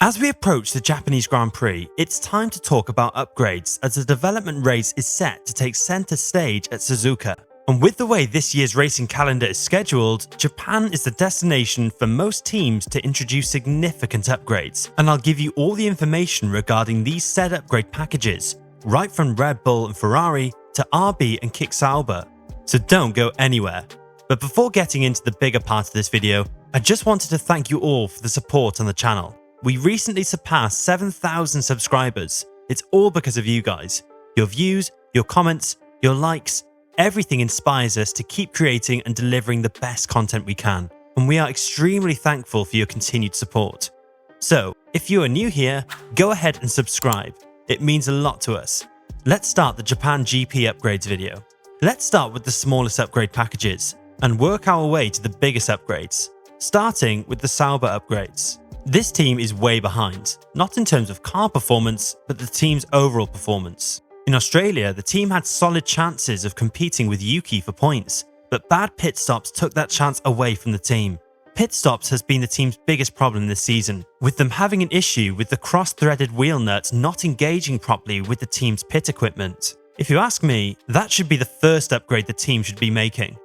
As we approach the Japanese Grand Prix, it's time to talk about upgrades as the development race is set to take centre stage at Suzuka. And with the way this year's racing calendar is scheduled, Japan is the destination for most teams to introduce significant upgrades. And I'll give you all the information regarding these said upgrade packages, right from Red Bull and Ferrari to RB and Kick Sauber. So don't go anywhere. But before getting into the bigger part of this video, I just wanted to thank you all for the support on the channel. We recently surpassed 7,000 subscribers. It's all because of you guys. Your views, your comments, your likes, everything inspires us to keep creating and delivering the best content we can. And we are extremely thankful for your continued support. So, if you are new here, go ahead and subscribe. It means a lot to us. Let's start the Japan GP upgrades video. Let's start with the smallest upgrade packages and work our way to the biggest upgrades, starting with the Sauber upgrades. This team is way behind, not in terms of car performance, but the team's overall performance. In Australia, the team had solid chances of competing with Yuki for points, but bad pit stops took that chance away from the team. Pit stops has been the team's biggest problem this season, with them having an issue with the cross-threaded wheel nuts not engaging properly with the team's pit equipment. If you ask me, that should be the first upgrade the team should be making.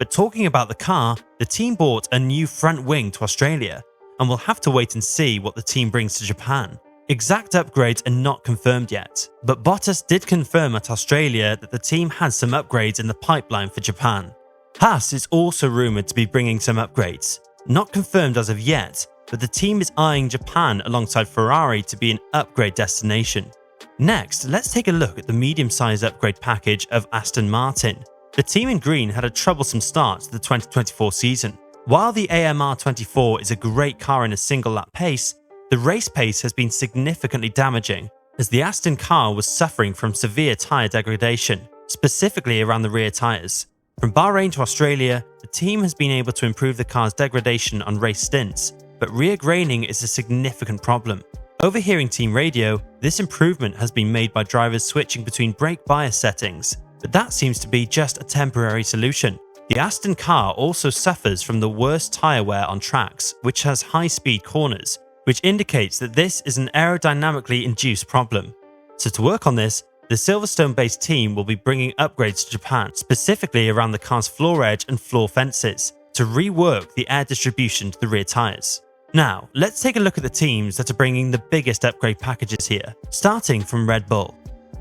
But talking about the car, the team bought a new front wing to Australia, and we'll have to wait and see what the team brings to Japan. Exact upgrades are not confirmed yet, but Bottas did confirm at Australia that the team has some upgrades in the pipeline for Japan. Haas is also rumoured to be bringing some upgrades. Not confirmed as of yet, but the team is eyeing Japan alongside Ferrari to be an upgrade destination. Next, let's take a look at the medium-sized upgrade package of Aston Martin. The team in green had a troublesome start to the 2024 season. While the AMR24 is a great car in a single lap pace, the race pace has been significantly damaging, as the Aston car was suffering from severe tyre degradation, specifically around the rear tyres. From Bahrain to Australia, the team has been able to improve the car's degradation on race stints, but rear graining is a significant problem. Overhearing team radio, this improvement has been made by drivers switching between brake bias settings, but that seems to be just a temporary solution. The Aston car also suffers from the worst tyre wear on tracks, which has high-speed corners, which indicates that this is an aerodynamically induced problem. So to work on this, the Silverstone-based team will be bringing upgrades to Japan, specifically around the car's floor edge and floor fences, to rework the air distribution to the rear tyres. Now, let's take a look at the teams that are bringing the biggest upgrade packages here, starting from Red Bull.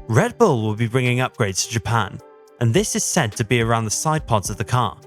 Red Bull will be bringing upgrades to Japan, and this is said to be around the side pods of the car.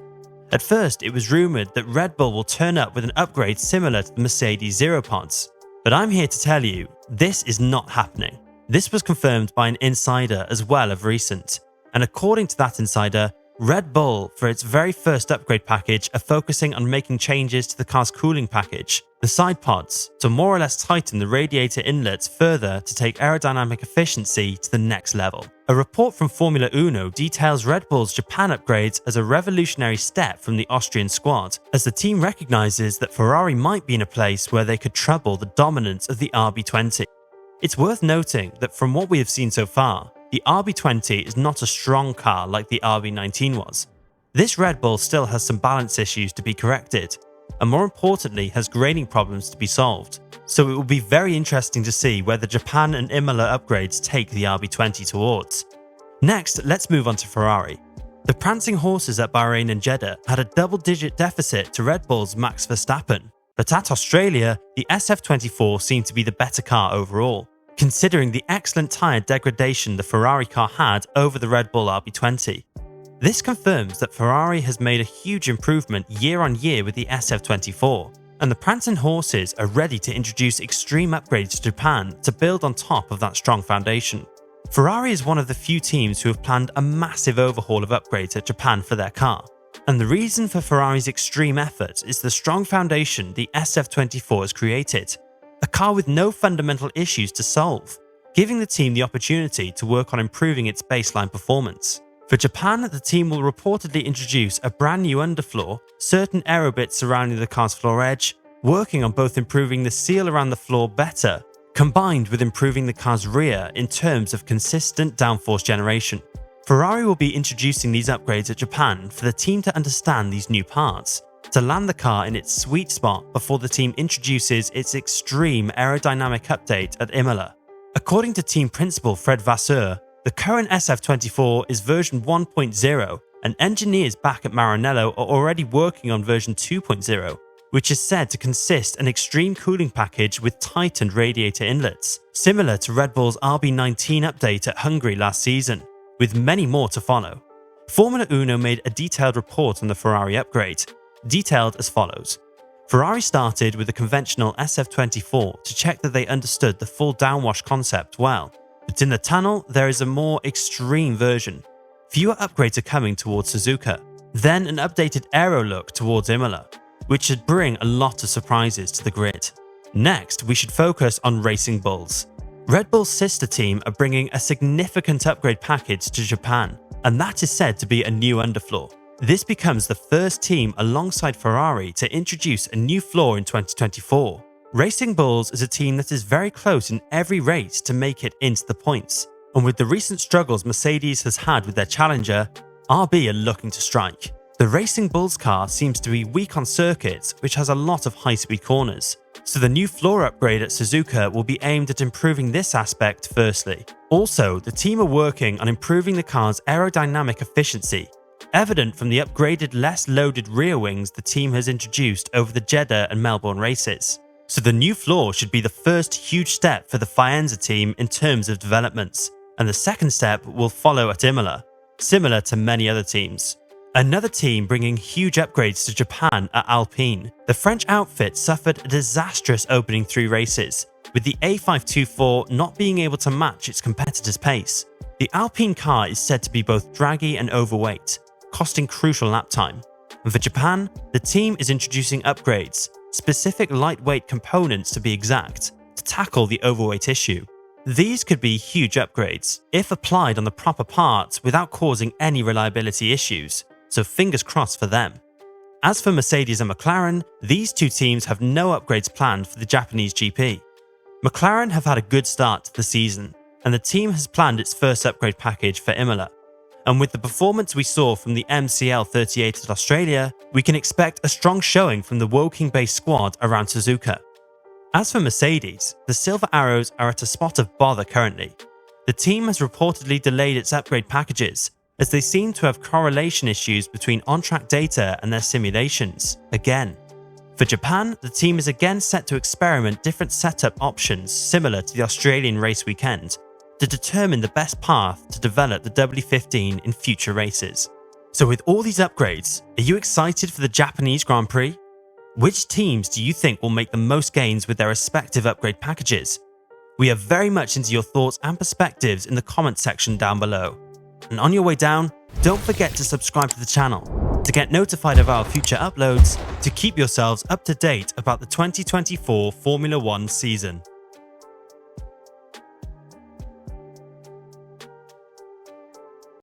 At first, it was rumoured that Red Bull will turn up with an upgrade similar to the Mercedes Zero pods, but I'm here to tell you, this is not happening. This was confirmed by an insider as well of recent, and according to that insider, Red Bull, for its very first upgrade package, are focusing on making changes to the car's cooling package, the side pods, to more or less tighten the radiator inlets further to take aerodynamic efficiency to the next level. A report from Formula Uno details Red Bull's Japan upgrades as a revolutionary step from the Austrian squad, as the team recognises that Ferrari might be in a place where they could trouble the dominance of the RB20. It's worth noting that from what we have seen so far, the RB20 is not a strong car like the RB19 was. This Red Bull still has some balance issues to be corrected, and more importantly has grading problems to be solved. So it will be very interesting to see where the Japan and Imola upgrades take the RB20 towards. Next, let's move on to Ferrari. The prancing horses at Bahrain and Jeddah had a double-digit deficit to Red Bull's Max Verstappen, but at Australia, the SF24 seemed to be the better car overall, considering the excellent tyre degradation the Ferrari car had over the Red Bull RB20. This confirms that Ferrari has made a huge improvement year on year with the SF24, and the prancing horses are ready to introduce extreme upgrades to Japan to build on top of that strong foundation. Ferrari is one of the few teams who have planned a massive overhaul of upgrades at Japan for their car, and the reason for Ferrari's extreme efforts is the strong foundation the SF24 has created. A car with no fundamental issues to solve, giving the team the opportunity to work on improving its baseline performance. For Japan, the team will reportedly introduce a brand new underfloor, certain aero bits surrounding the car's floor edge, working on both improving the seal around the floor better, combined with improving the car's rear in terms of consistent downforce generation. Ferrari will be introducing these upgrades at Japan for the team to understand these new parts, to land the car in its sweet spot before the team introduces its extreme aerodynamic update at Imola. According to team principal Fred Vasseur, the current SF24 is version 1.0, and engineers back at Maranello are already working on version 2.0, which is said to consist an extreme cooling package with tightened radiator inlets, similar to Red Bull's RB19 update at Hungary last season, with many more to follow. Formula Uno made a detailed report on the Ferrari upgrade, detailed as follows. Ferrari started with a conventional SF24 to check that they understood the full downwash concept well, but in the tunnel there is a more extreme version. Fewer upgrades are coming towards Suzuka, then an updated aero look towards Imola, which should bring a lot of surprises to the grid. Next, we should focus on Racing Bulls. Red Bull's sister team are bringing a significant upgrade package to Japan, and that is said to be a new underfloor. This becomes the first team alongside Ferrari to introduce a new floor in 2024. Racing Bulls is a team that is very close in every race to make it into the points, and with the recent struggles Mercedes has had with their challenger, RB are looking to strike. The Racing Bulls car seems to be weak on circuits, which has a lot of high-speed corners, so the new floor upgrade at Suzuka will be aimed at improving this aspect firstly. Also, the team are working on improving the car's aerodynamic efficiency, evident from the upgraded, less loaded rear wings the team has introduced over the Jeddah and Melbourne races. So the new floor should be the first huge step for the Faenza team in terms of developments, and the second step will follow at Imola, similar to many other teams. Another team bringing huge upgrades to Japan are Alpine. The French outfit suffered a disastrous opening 3 races, with the A524 not being able to match its competitors' pace. The Alpine car is said to be both draggy and overweight, costing crucial lap time. And for Japan, the team is introducing upgrades, specific lightweight components to be exact, to tackle the overweight issue. These could be huge upgrades, if applied on the proper parts without causing any reliability issues, so fingers crossed for them. As for Mercedes and McLaren, these two teams have no upgrades planned for the Japanese GP. McLaren have had a good start to the season, and the team has planned its first upgrade package for Imola. And with the performance we saw from the MCL38 at Australia, we can expect a strong showing from the Woking-based squad around Suzuka. As for Mercedes, the Silver Arrows are at a spot of bother currently. The team has reportedly delayed its upgrade packages, as they seem to have correlation issues between on-track data and their simulations, again. For Japan, the team is again set to experiment different setup options similar to the Australian race weekend, to determine the best path to develop the W15 in future races. So with all these upgrades, are you excited for the Japanese Grand Prix? Which teams do you think will make the most gains with their respective upgrade packages? We are very much into your thoughts and perspectives in the comment section down below. And on your way down, don't forget to subscribe to the channel to get notified of our future uploads, to keep yourselves up to date about the 2024 Formula 1 season.